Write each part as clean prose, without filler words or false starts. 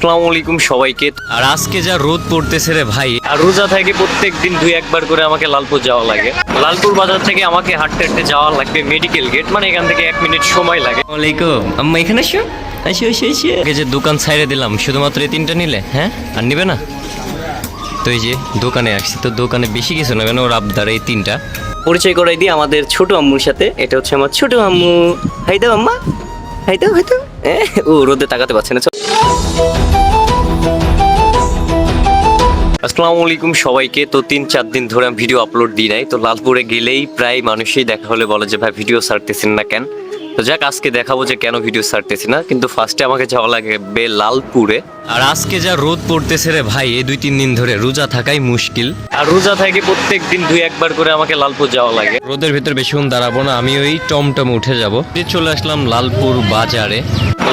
আসসালামু আলাইকুম সবাইকে। আর আজকে যা রোদ পড়তেছে রে ভাই, আর রোজা থেকে প্রত্যেক দিন 2-1 বার করে আমাকে লালপুর যাওয়া লাগে। লালপুর বাজার থেকে আমাকে হাঁটতে হাঁটতে যাওয়া লাগবে মেডিকেল গেট, মানে এখান থেকে 1 মিনিট সময় লাগে। ওয়ালাইকুম আম্মা, এখানে আসো আসো আসো আসো। যে দোকান ছাইড়ে দিলাম শুধুমাত্র এই 3টা নিলে, হ্যাঁ আর নিবে না তো? এই যে দোকানে আসছি, তো দোকানে বেশি কিছু নেবে না, ওর আবদার এই 3টা। পরিচয় করাই দিই আমাদের ছোট আম্মুর সাথে। এটা হচ্ছে আমার ছোট আম্মু। হাই দাও আম্মা, হাই দাও হাই দাও। ও রোদে তাকাতে পারছে না। আসসালামু আলাইকুম সবাইকে। তো 3-4 দিন ধরে আমি ভিডিও আপলোড দিই নাই। তো লালপুরে গেলেই প্রায় মানুষই দেখা হলে বলে যে ভাই ভিডিও ছাড়তেছেন না কেন। তো যাক আজকে দেখাবো যে কেন ভিডিও ছাড়তেছি না। কিন্তু ফার্স্টে আমাকে যাওয়া লাগবে লালপুরে। আর আজকে যা রোদ পড়তেছে রে ভাই, এই 2-3 দিন ধরে রোজা থাকাই মুশকিল। আর রোজা থেকে প্রত্যেক দিন 2-1 বার করে আমাকে লালপুর যাওয়া লাগে। রোদের ভিতর বেশিক্ষণ দাঁড়াবো না, আমি ওই টমটম উঠে যাবো। চলে আসলাম লালপুর বাজারে।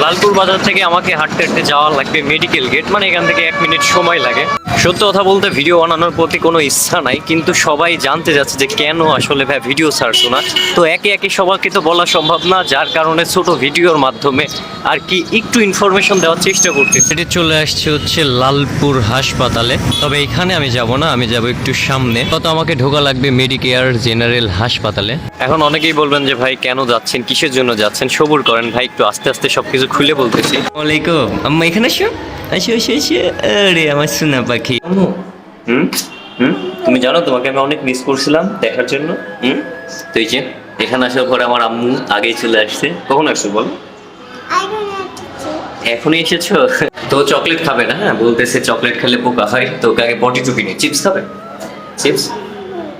লালপুর বাজার থেকে আমাকে হাঁটতে হাঁটতে যাওয়া লাগবে মেডিকেল গেট, মানে এখান থেকে 1 মিনিট সময় লাগে। সত্য কথা বলতে ভিডিও বানানোর প্রতি কোনো ইচ্ছা নাই, কিন্তু সবাই জানতে যাচ্ছে যে কেন আসলে ভাই ভিডিও ছাড়ছো না। তো একে একে সবাইকে তো বলা সম্ভব না, যার কারণে ছোট ভিডিওর মাধ্যমে আর কি একটু ইনফরমেশন দেওয়ার চেষ্টা করতেছি। এটি চলে আসছে হচ্ছে লালপুর হাসপাতালে। তবে এখানে আমি যাব না, আমি যাব একটু সামনে। কত আমাকে ঢোকা লাগবে মেডিকেয়ার জেনারেল হাসপাতালে। এখন অনেকেই বলবেন যে ভাই কেন যাচ্ছেন, কিসের জন্য যাচ্ছেন, সবুর করেন ভাই, একটু আস্তে আস্তে সবকিছু খুলে বলতেছি। ওয়ালাইকুম আম্মা, এখানে আসো আসো আসো আসো। আরে আমার সোনা পাখি। তুমি জানো তোমাকে আমি অনেক মিস করছিলাম দেখার জন্য। তো এই যে এখানে আসার পরে আমার আম্মু আগেই চলে আসছে। কখন আসছো বল? এখনই এসেছো? তো চকলেট খাবে না? হ্যাঁ বলতেছে চকলেট খেলে পোকা হয়, তো আগে পটি টুপি নিয়ে চিপস খাবে। চিপস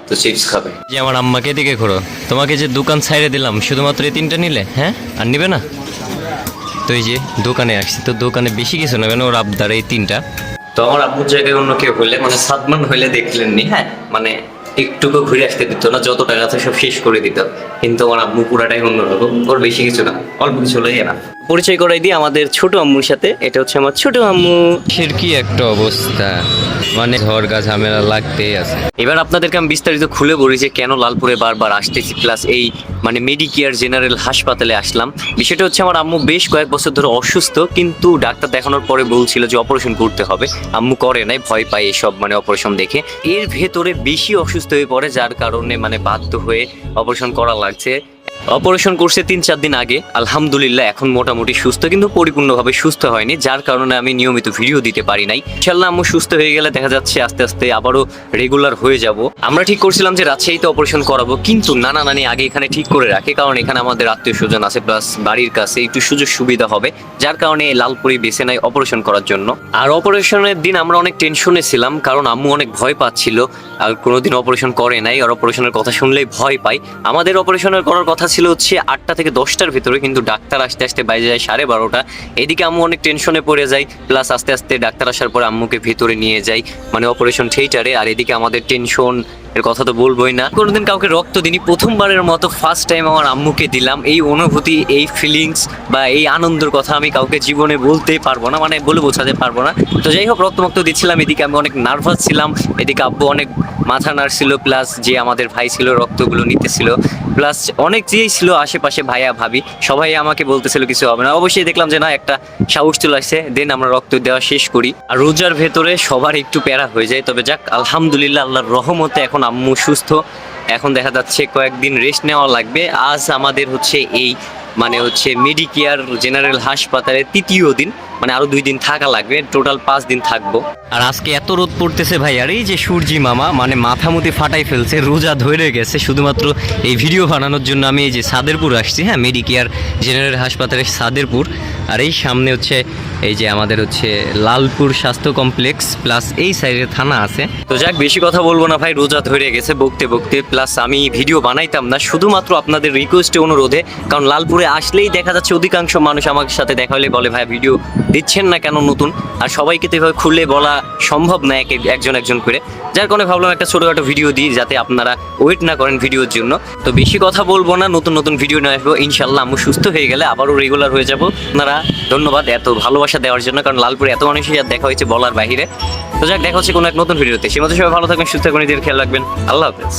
তো চিপস খাবে। যে আমার আম্মাকে দিকে ঘোরো, তোমাকে যে দোকান ছাইড়ে দিলাম শুধুমাত্র এই 3টা নিলে, হ্যাঁ আর নিবে না তো? এই যে দোকানে আসছি, তো দোকানে বেশি কিছু নেবে না, ওর আবদার এই 3টা। তো আমার আব্বুর জায়গায় অন্য কেউ হইলে, মানে সাদমান হইলে দেখলেননি, হ্যাঁ মানে একটুকু ঘুরে আসতে দিত না, যত টাকা আছে সব শেষ করে দিত। কিন্তু আমার আম্মু পুরাটাই অন্যরকম, ওর বেশি কিছু না, অল্প কিছু লাগে না। পরিচয় করাই দিই আমাদের ছোট আম্মুর সাথে। এটা হচ্ছে আমার ছোট আম্মু। সের কি একটা অবস্থা, মানে ঝড়গা ঝামেলা লাগতেই আছে। এবার আপনাদেরকে আমি বিস্তারিত খুলে বলি যে কেন লালপুরে বারবার আসতেছি, প্লাস এই মানে মেডিকেয়ার জেনারেল হাসপাতালে আসলাম। বিষয়টা হচ্ছে আমার আম্মু বেশ কয়েক বছর ধরে অসুস্থ, কিন্তু ডাক্তার দেখানোর পরে বলছিল যে অপারেশন করতে হবে। আম্মু করে নাই, ভয় পায় এসব মানে অপারেশন দেখে। এর ভেতরে বেশি অসুস্থ হয়ে পড়ে, যার কারণে মানে বাধ্য হয়ে অপারেশন করা লাগছে। অপারেশন করছে 3-4 দিন আগে। আলহামদুলিল্লাহ এখন মোটামুটি সুস্থ, কিন্তু পরিপূর্ণভাবে সুস্থ হয়নি, যার কারণে আমি নিয়মিত ভিডিও দিতে পারি নাই। ইনশাআল্লাহ আম্মু সুস্থ হয়ে গেলে দেখা যাচ্ছে আস্তে আস্তে আবারও রেগুলার হয়ে যাব। আমরা ঠিক করছিলাম যে রাজশাহীতে অপারেশন করাবো, কিন্তু নানা নানি আগে এখানে ঠিক করে রাখে, কারণ এখানে আমাদের আত্মীয় স্বজন আছে, প্লাস বাড়ির কাছে একটু সুযোগ সুবিধা হবে, যার কারণে লালপুরি বেছে নেয় অপারেশন করার জন্য। আর অপারেশনের দিন আমরা অনেক টেনশনে ছিলাম, কারণ আম্মু অনেক ভয় পাচ্ছিল, আর কোনোদিন অপারেশন করে নাই, আর অপারেশনের কথা শুনলেই ভয় পাই। আমাদের অপারেশনের করার কথা ছিল হচ্ছে 8টা থেকে 10টার ভিতরে, কিন্তু ডাক্তার আসতে আসতে বাইরে যায় 12:30। এদিকে আম্মু অনেক টেনশনে পড়ে যায়, প্লাস আস্তে আস্তে ডাক্তার আসার পরে আম্মুকে ভিতরে নিয়ে যাই মানে অপারেশন থিয়েটারে। আর এদিকে আমাদের টেনশন, এর কথা তো বলবোই না। কোনোদিন কাউকে রক্ত দিইনি, প্রথমবারের মতো ফার্স্ট টাইম আমার আম্মুকে দিলাম। এই অনুভূতি, এই ফিলিংস বা এই আনন্দের কথা আমি কাউকে জীবনে বলতেই পারবো না, মানে বলে বোঝাতে পারবো না। তো যাই হোক রক্ত দিচ্ছিলাম, এদিকে আমি অনেক নার্ভাস ছিলাম, এদিকে আব্বু অনেক মাথা নাড়ছিল, প্লাস যে আমাদের ভাই ছিল রক্তগুলো নিতেছিল, প্লাস অনেক যেই ছিল আশেপাশে ভাইয়া ভাবি সবাই আমাকে বলতেছিল কিছু হবে না। অবশ্যই দেখলাম যে না, একটা সাহস চলে আসছে, দেন আমরা রক্ত দেওয়া শেষ করি। আর রোজার ভেতরে সবার একটু প্যারা হয়ে যায়, তবে যাক আলহামদুলিল্লাহ আল্লাহর রহমতে এখন আম্মু সুস্থ। এখন দেখা যাচ্ছে কয়েকদিন রেস্ট নেওয়া লাগবে। আজ আমাদের হচ্ছে এই মানে হচ্ছে মেডিকেয়ার জেনারেল হাসপাতালের 3য় দিন, মানে আরো 2 দিন থাকা লাগবে, টোটাল 5 দিন থাকবো। আর আজকে এত রোদ পড়তেছে ভাই, আর এই যে সূর্যি মামা মানে মাথামুতি ফাটাই ফেলছে, রোজা ধরে গেছে। শুধুমাত্র এই ভিডিও বানানোর জন্য আমি এই যে সাদেরপুর আসছি, হ্যাঁ মেডিকেয়ার জেনারেল হাসপাতালের সাদেরপুর। আর এই সামনে হচ্ছে এই যে আমাদের হচ্ছে লালপুর স্বাস্থ্য কমপ্লেক্স, প্লাস এই সাইডে থানা আছে। তো যাক বেশি কথা বলবো না ভাই, রোজা ধরে গেছে বকতে বকতে, প্লাস আমি ভিডিও বানাইতাম না শুধুমাত্র আপনাদের রিকোয়েস্টে অনুরোধে, কারণ লালপুরে আসলেই দেখা যাচ্ছে অধিকাংশ মানুষ আমার সাথে দেখা হলে বলে ভাই ভিডিও দিচ্ছেন না কেন নতুন। আর সবাইকে তো এভাবে খুলে বলা সম্ভব না একজন একজন করে, যার কারণে ভাবলাম একটা ছোটোখাটো ভিডিও দিই, যাতে আপনারা ওয়েট না করেন ভিডিওর জন্য। তো বেশি কথা বলবো না, নতুন ভিডিও নিয়ে আসবো ইনশাল্লাহ। আম্মু সুস্থ হয়ে গেলে আবারও রেগুলার হয়ে যাবো। আপনারা ধন্যবাদ এত ভালোবাসা দেওয়ার জন্য, কারণ লালপুরে এত মানুষের সাথে দেখা হয়েছে বলার বাহিরে। তো যাক দেখা হচ্ছে কোনো এক নতুন ভিডিওতে। সে মধ্যে সবাই ভালো থাকবেন, সুস্থ থাকবেন, নিজের খেয়াল রাখবেন। আল্লাহ হাফেজ।